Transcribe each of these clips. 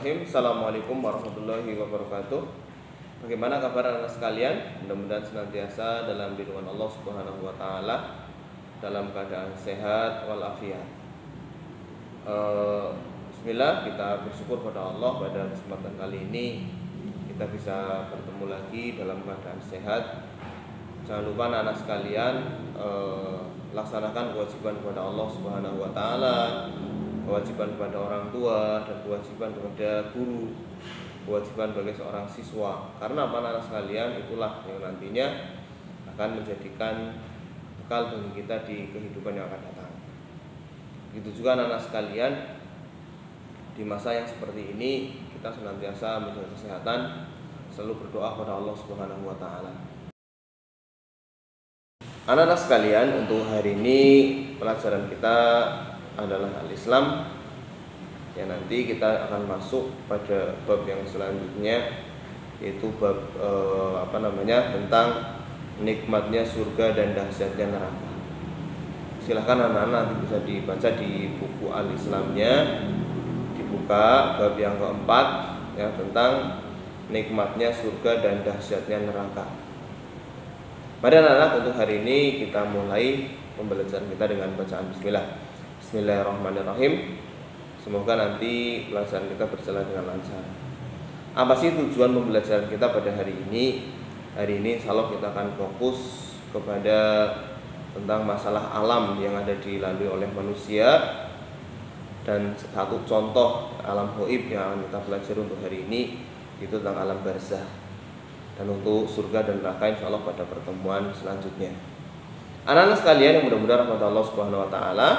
Bismillahirrahmanirrahim. Assalamualaikum warahmatullahi wabarakatuh. Bagaimana kabar anak sekalian? Mudah-mudahan senantiasa dalam lindungan Allah Subhanahu wa taala, dalam keadaan sehat walafiat. Bismillah, kita bersyukur pada Allah pada kesempatan kali ini kita bisa bertemu lagi dalam keadaan sehat. Jangan lupa anak-anak sekalian, laksanakan kewajiban kepada Allah Subhanahu wa taala, kewajiban kepada orang tua, dan kewajiban kepada guru, kewajiban bagi seorang siswa. Karena apa anak sekalian, itulah yang nantinya akan menjadikan bekal bagi kita di kehidupan yang akan datang. Begitu juga anak sekalian, di masa yang seperti ini kita senantiasa menjaga kesehatan, selalu berdoa kepada Allah Subhanahu wa taala. Anak-anak sekalian, untuk hari ini pelajaran kita adalah al-Islam. Ya, nanti kita akan masuk pada bab yang selanjutnya, yaitu bab tentang nikmatnya surga dan dahsyatnya neraka. Silahkan anak-anak nanti bisa dibaca di buku al-Islamnya, dibuka bab yang keempat, ya, tentang nikmatnya surga dan dahsyatnya neraka. Mari anak-anak, untuk hari ini kita mulai pembelajaran kita dengan bacaan bismillah. Bismillahirrahmanirrahim. Semoga nanti pelajaran kita berjalan dengan lancar. Apa sih tujuan pembelajaran kita pada hari ini? Hari ini insya Allah kita akan fokus kepada tentang masalah alam yang ada dilalui oleh manusia. Dan satu contoh alam gaib yang akan kita pelajari untuk hari ini itu tentang alam barzah. Dan untuk surga dan neraka insya Allah pada pertemuan selanjutnya. Anak-anak sekalian yang mudah-mudahan rahmat Allah Subhanahu wa taala,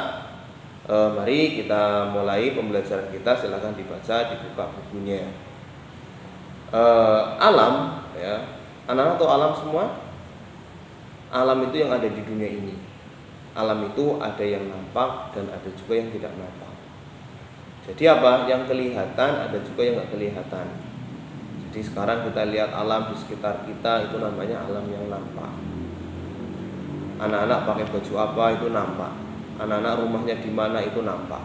mari kita mulai pembelajaran kita. Silakan dibaca, dibuka bukunya. Alam, ya, anak-anak tahu alam semua? Alam itu yang ada di dunia ini. Alam itu ada yang nampak dan ada juga yang tidak nampak. Jadi apa? Yang kelihatan ada juga yang nggak kelihatan. Jadi sekarang kita lihat alam di sekitar kita, itu namanya alam yang nampak. Anak-anak pakai baju apa, itu nampak. Anak-anak rumahnya di mana, itu nampak.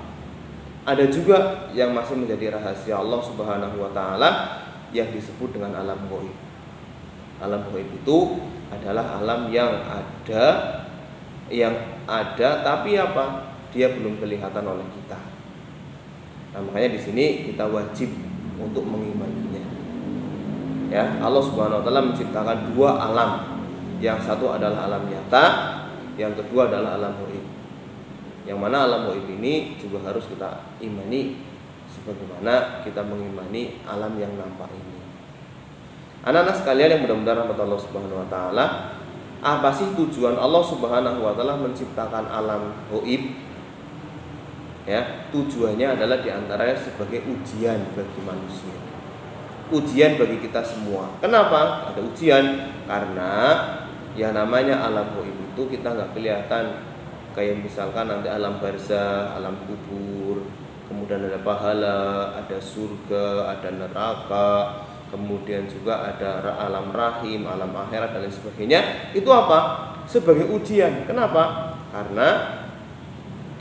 Ada juga yang masih menjadi rahasia Allah Subhanahu wa taala yang disebut dengan alam gaib. Alam gaib itu adalah alam yang ada tapi apa? Dia belum kelihatan oleh kita. Nah, makanya di sini kita wajib untuk mengimaninya. Ya, Allah Subhanahu wa taala menciptakan dua alam. Yang satu adalah alam nyata, yang kedua adalah alam gaib. Yang mana alam gaib ini juga harus kita imani sebagaimana kita mengimani alam yang nampak ini. Anak-anak sekalian yang mudah-mudahan rahmat Allah Subhanahu wa taala, apa sih tujuan Allah Subhanahu wa taala menciptakan alam gaib? Ya, tujuannya adalah diantaranya sebagai ujian bagi manusia. Ujian bagi kita semua. Kenapa ada ujian? Karena yang namanya alam gaib itu kita nggak kelihatan. Kayak misalkan nanti alam barzah, alam kubur, kemudian ada pahala, ada surga, ada neraka, kemudian juga ada alam rahim, alam akhirat dan lain sebagainya. Itu apa? Sebagai ujian. Kenapa? Karena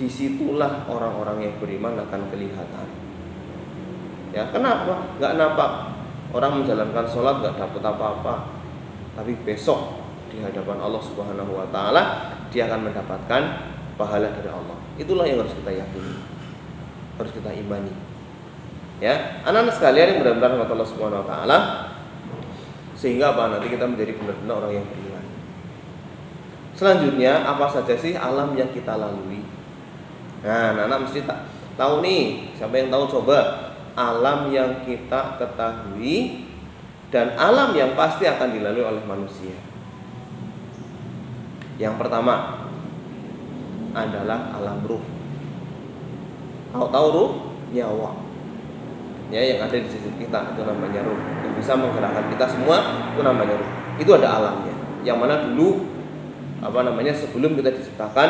disitulah orang-orang yang beriman akan kelihatan. Ya, kenapa? Nggak nampak. Orang menjalankan sholat nggak dapat apa-apa, tapi besok di hadapan Allah Subhanahu wa taala dia akan mendapatkan pahala dari Allah. Itulah yang harus kita yakini, harus kita imani. Ya, anak-anak sekalian yang benar-benar rahmat Allah Subhanahu wa taala, sehingga apa? Nanti kita menjadi benar-benar orang yang beriman. Selanjutnya, apa saja sih alam yang kita lalui? Nah, anak-anak mesti tahu nih. Siapa yang tahu coba? Alam yang kita ketahui dan alam yang pasti akan dilalui oleh manusia. Yang pertama adalah alam ruh. Tahu ruh? Nyawa. Ya, yang ada di sisi kita itu namanya ruh. Yang bisa menggerakkan kita semua itu namanya ruh. Itu ada alamnya. Yang mana dulu sebelum kita diciptakan,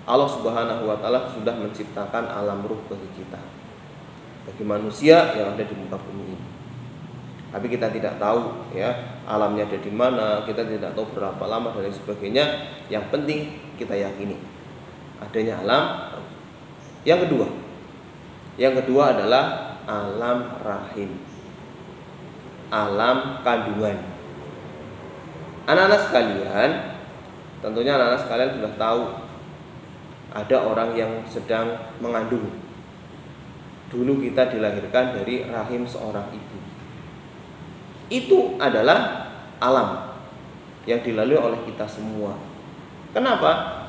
Allah Subhanahu wa taala sudah menciptakan alam ruh bagi kita, bagi manusia yang ada di muka bumi ini. Tapi kita tidak tahu, ya, alamnya ada di mana, kita tidak tahu berapa lama dan lain sebagainya. Yang penting kita yakini adanya alam. Yang kedua adalah alam rahim, alam kandungan. Anak-anak sekalian, tentunya anak-anak sekalian sudah tahu ada orang yang sedang mengandung. Dulu kita dilahirkan dari rahim seorang ibu. Itu adalah alam yang dilalui oleh kita semua. Kenapa?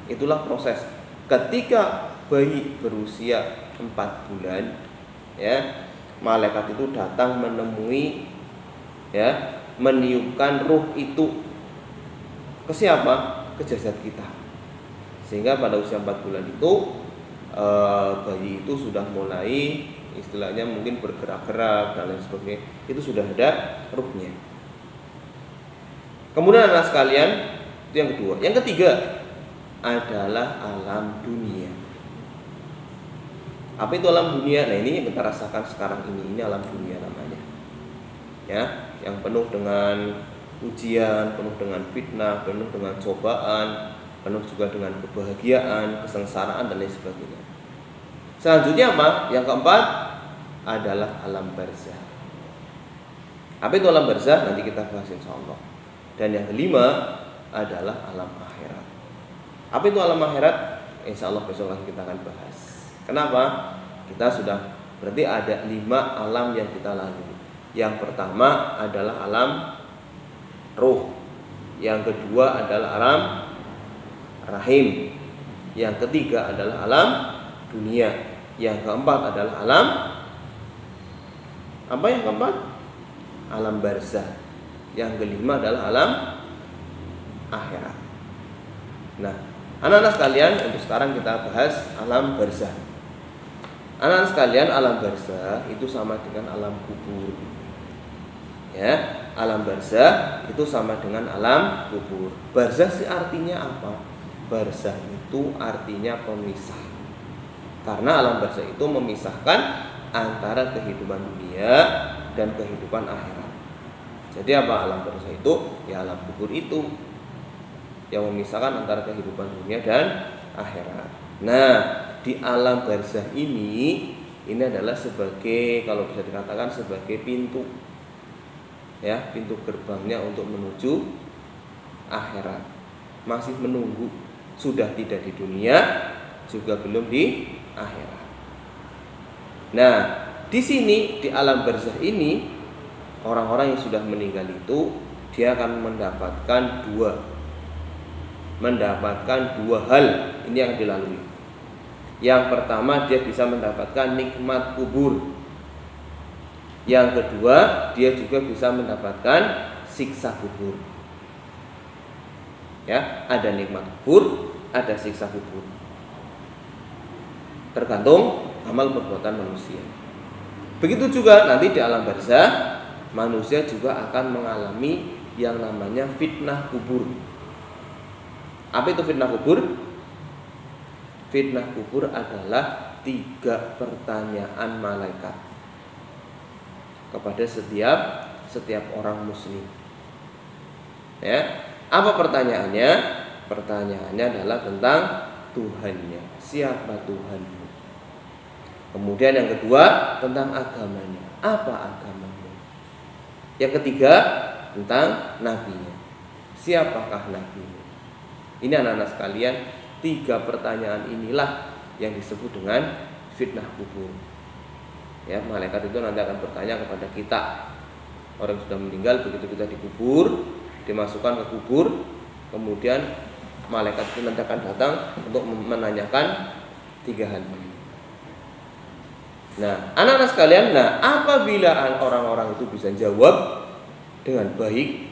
Itulah proses. Ketika bayi berusia 4 bulan, ya, malaikat itu datang menemui, ya, meniupkan ruh itu ke siapa? Ke jasad kita. Sehingga pada usia 4 bulan itu bayi itu sudah mulai istilahnya mungkin bergerak-gerak dan lain sebagainya. Itu sudah ada ruhnya. Kemudian anak sekalian, itu yang kedua. Yang ketiga adalah alam dunia. Apa itu alam dunia? Nah, ini yang kita rasakan sekarang ini alam dunia namanya. Ya, yang penuh dengan ujian, penuh dengan fitnah, penuh dengan cobaan, penuh juga dengan kebahagiaan, kesengsaraan dan lain sebagainya. Selanjutnya apa? Yang keempat adalah alam barzah. Apa itu alam barzah? Nanti kita bahas insyaallah. Dan yang kelima adalah alam akhirat. Apa itu alam akhirat? Insyaallah besok lagi kita akan bahas. Kenapa? Kita sudah berarti ada 5 alam yang kita lalui. Yang pertama adalah alam ruh. Yang kedua adalah alam rahim. Yang ketiga adalah alam dunia. Yang keempat adalah alam apa yang keempat? Alam barzah. Yang kelima adalah alam akhirat. Nah, anak-anak sekalian, untuk sekarang kita bahas alam barzah. Anak-anak sekalian, alam barzah itu sama dengan alam kubur. Ya, alam barzah itu sama dengan alam kubur. Barzah sih artinya apa? Barzah itu artinya pemisah. Karena alam barzah itu memisahkan antara kehidupan dunia dan kehidupan akhirat. Jadi apa alam barzah itu? Ya alam kubur itu yang memisahkan antara kehidupan dunia dan akhirat. Nah, di alam barzah ini adalah sebagai, kalau bisa dikatakan sebagai pintu, ya, pintu gerbangnya untuk menuju akhirat. Masih menunggu, sudah tidak di dunia, juga belum di akhirat. Nah, di sini di alam barzah ini orang-orang yang sudah meninggal itu dia akan mendapatkan dua hal ini yang dilalui. Yang pertama dia bisa mendapatkan nikmat kubur. Yang kedua dia juga bisa mendapatkan siksa kubur. Ya, ada nikmat kubur, ada siksa kubur. Tergantung amal perbuatan manusia. Begitu juga nanti di alam barzah manusia juga akan mengalami yang namanya fitnah kubur. Apa itu fitnah kubur? Fitnah kubur adalah 3 pertanyaan malaikat kepada setiap orang muslim. Ya, apa pertanyaannya? Pertanyaannya adalah tentang Tuhannya. Siapa Tuhanmu? Kemudian yang kedua tentang agamanya. Apa agamamu? Yang ketiga tentang nabinya. Siapakah nabimu? Ini anak-anak sekalian, 3 pertanyaan inilah yang disebut dengan fitnah kubur. Ya, malaikat itu nanti akan bertanya kepada kita. Orang yang sudah meninggal, begitu kita dikubur, dimasukkan ke kubur, kemudian malaikat itu nanti akan datang untuk menanyakan 3 hal ini. Nah, anak-anak sekalian, apabila orang-orang itu bisa jawab dengan baik,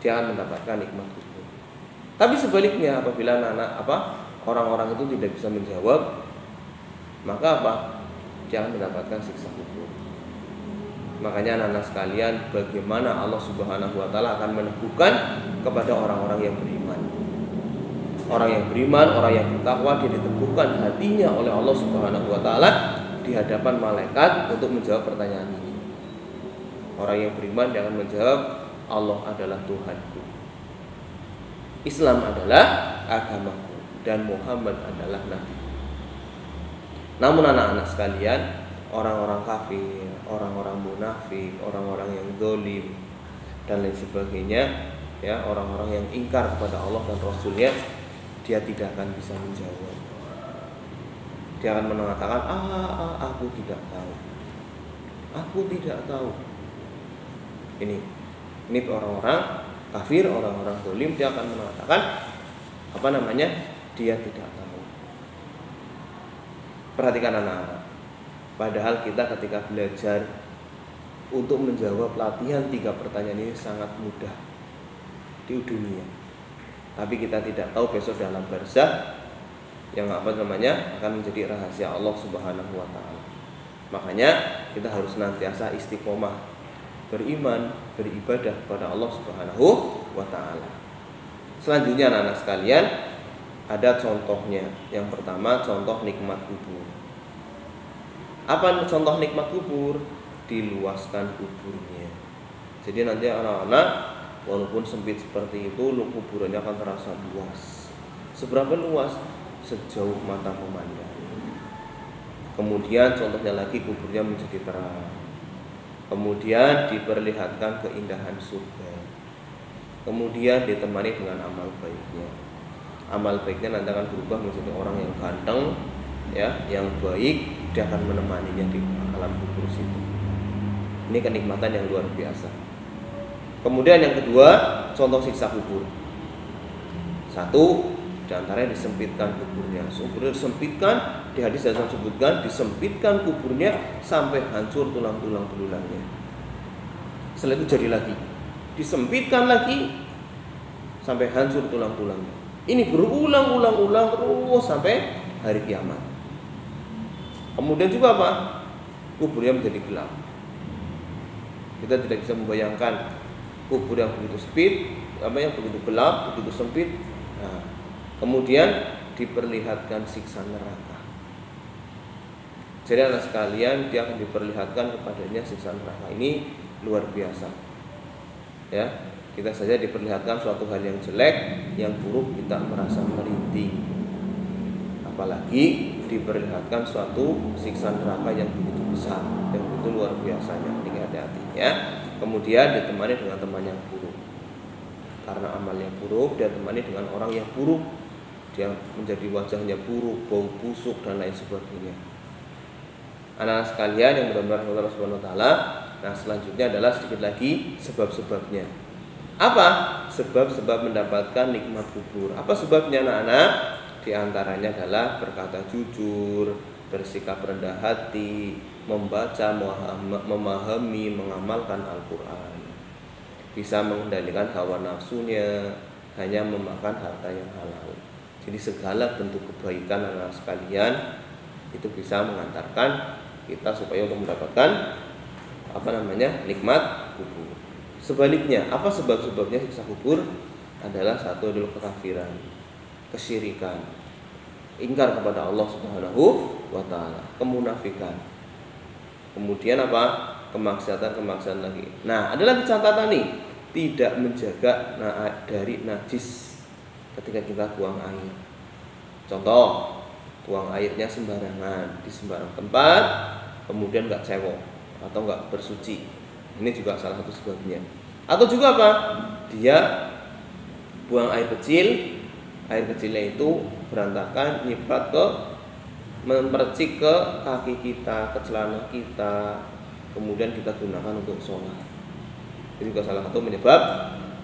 dia akan mendapatkan nikmat kubur. Tapi sebaliknya, apabila orang-orang itu tidak bisa menjawab, maka dia akan mendapatkan siksa kubur. Makanya anak-anak sekalian, bagaimana Allah Subhanahu wa taala akan meneguhkan kepada orang-orang yang beriman. Orang yang beriman, orang yang bertakwa, dia diteguhkan hatinya oleh Allah Subhanahu wa taala di hadapan malaikat untuk menjawab pertanyaan ini. Orang yang beriman dia akan menjawab, Allah adalah Tuhanku, Islam adalah agamaku, dan Muhammad adalah Nabi. Namun anak-anak sekalian, orang-orang kafir, orang-orang munafik, orang-orang yang zalim dan lain sebagainya, ya, orang-orang yang ingkar kepada Allah dan Rasulnya, dia tidak akan bisa menjawab. Dia akan mengatakan, aku tidak tahu, aku tidak tahu. Ini orang-orang kafir, orang-orang zalim, dia akan mengatakan dia tidak tahu. Perhatikan anak-anak. Padahal kita ketika belajar untuk menjawab latihan 3 pertanyaan ini sangat mudah di dunia. Tapi kita tidak tahu besok dalam barzakh yang akan menjadi rahasia Allah Subhanahu wa taala. Makanya kita harus senantiasa istiqomah beriman, beribadah kepada Allah Subhanahu wa taala. Selanjutnya anak-anak sekalian, ada contohnya. Yang pertama, contoh nikmat kubur. Apa contoh nikmat kubur? Diluaskan kuburnya. Jadi nanti anak-anak walaupun sempit seperti itu, kuburannya akan terasa luas. Seberapa luas? Sejauh mata memandang. Kemudian contohnya lagi, kuburnya menjadi terang. Kemudian diperlihatkan keindahan surga. Kemudian ditemani dengan amal baiknya. Amal baiknya nanti akan berubah menjadi orang yang ganteng, ya, yang baik. Dia akan menemaninya di alam kubur situ. Ini kenikmatan yang luar biasa. Kemudian yang kedua, contoh siksa kubur. Satu, diantaranya disempitkan kuburnya. Kuburnya disempitkan, di hadis saya sebutkan, disempitkan kuburnya sampai hancur tulang-tulang belulangnya. Setelah itu jadi lagi, disempitkan lagi sampai hancur tulang-tulangnya. Ini berulang-ulang terus sampai hari kiamat. Kemudian juga apa? Kuburnya menjadi gelap. Kita tidak bisa membayangkan kubur yang begitu sempit, yang begitu gelap, begitu sempit. Nah, kemudian diperlihatkan siksa neraka. Jadi anak sekalian, dia akan diperlihatkan kepadanya siksa neraka. Ini luar biasa. Ya, kita saja diperlihatkan suatu hal yang jelek, yang buruk, kita merasa merintih. Apalagi diperlihatkan suatu siksa neraka yang begitu besar, yang begitu luar biasanya. Ini hati-hati ya. Kemudian ditemani dengan teman yang buruk. Karena amalnya buruk, dia temani dengan orang yang buruk. Dia menjadi wajahnya buruk, bau busuk dan lain sebagainya. Anak-anak sekalian yang mudah-mudahan Allah Subhanahu wa taala. Nah, selanjutnya adalah sedikit lagi sebab-sebabnya. Apa? Sebab-sebab mendapatkan nikmat kubur. Apa sebabnya anak-anak? Di antaranya adalah berkata jujur, bersikap rendah hati, membaca, memahami, mengamalkan Al-Quran, bisa mengendalikan hawa nafsunya, hanya memakan harta yang halal. Jadi segala bentuk kebaikan anak sekalian itu bisa mengantarkan kita supaya untuk mendapatkan nikmat kubur. Sebaliknya, apa sebab-sebabnya siksa kubur? Adalah satu dulu kekafiran, kesyirikan, ingkar kepada Allah Subhanahu wa taala, kemunafikan. Kemudian apa? Kemaksiatan lagi. Nah, ada lagi catatan nih, tidak menjaga dari najis ketika kita buang air. Contoh, buang airnya sembarangan di sembarang tempat, kemudian nggak cewek atau nggak bersuci. Ini juga salah satu sebabnya. Atau juga apa? Dia buang air kecil, air kecilnya itu berantakan, nyiprat memercik ke kaki kita, ke celana kita, kemudian kita gunakan untuk sholat. Ini juga salah satu menyebab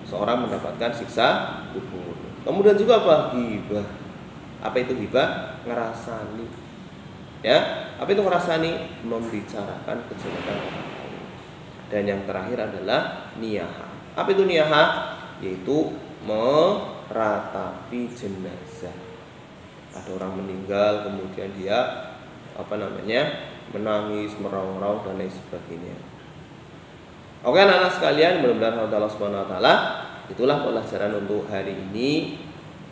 seorang mendapatkan siksa kubur. Kemudian juga apa? Hibah. Apa itu hibah? Ngerasani. Ya, apa itu ngerasani? Membicarakan kejelekan orang lain. Dan yang terakhir adalah niyaha. Apa itu niyaha? Yaitu meratapi jenazah. Ada orang meninggal, kemudian dia menangis, meraung-raung dan lain sebagainya. Oke anak-anak sekalian, mudah-mudahan Allah Subhanahu wa taala, itulah pelajaran untuk hari ini.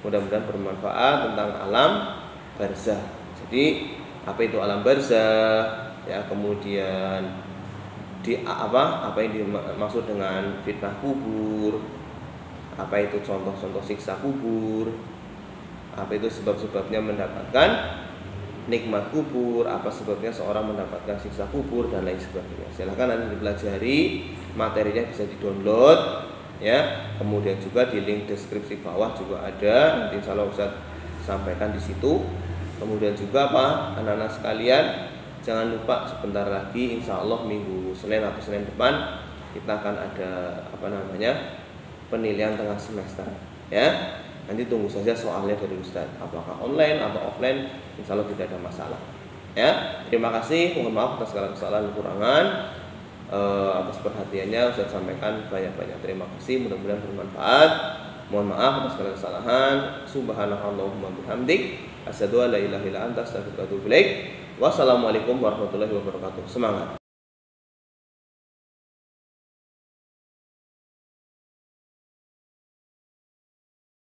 Mudah-mudahan bermanfaat tentang alam barzakh. Jadi apa itu alam barzakh? Ya, kemudian apa yang dimaksud dengan fitnah kubur? Apa itu contoh-contoh siksa kubur? Apa itu sebab-sebabnya mendapatkan nikmat kubur, apa sebabnya seorang mendapatkan siksa kubur dan lain sebagainya. Silahkan nanti dipelajari, materinya bisa di-download ya. Kemudian juga di link deskripsi bawah juga ada, nanti insya Allah Ustaz sampaikan di situ. Kemudian juga apa, anak-anak sekalian, jangan lupa sebentar lagi insya Allah minggu Senin atau Senin depan kita akan ada penilaian tengah semester ya. Nanti tunggu saja soalnya dari Ustaz, apakah online atau offline, insya Allah tidak ada masalah ya. Terima kasih, mohon maaf atas segala kesalahan dan kekurangan. Atas perhatiannya Ustaz sampaikan banyak-banyak terima kasih, mudah-mudahan bermanfaat. Mohon maaf atas segala kesalahan. Subhanakallahumma bihamdik, asyhadu an la ilaha illa anta, astaghfiruka wa atubu ilaik. Wassalamualaikum warahmatullahi wabarakatuh. Semangat.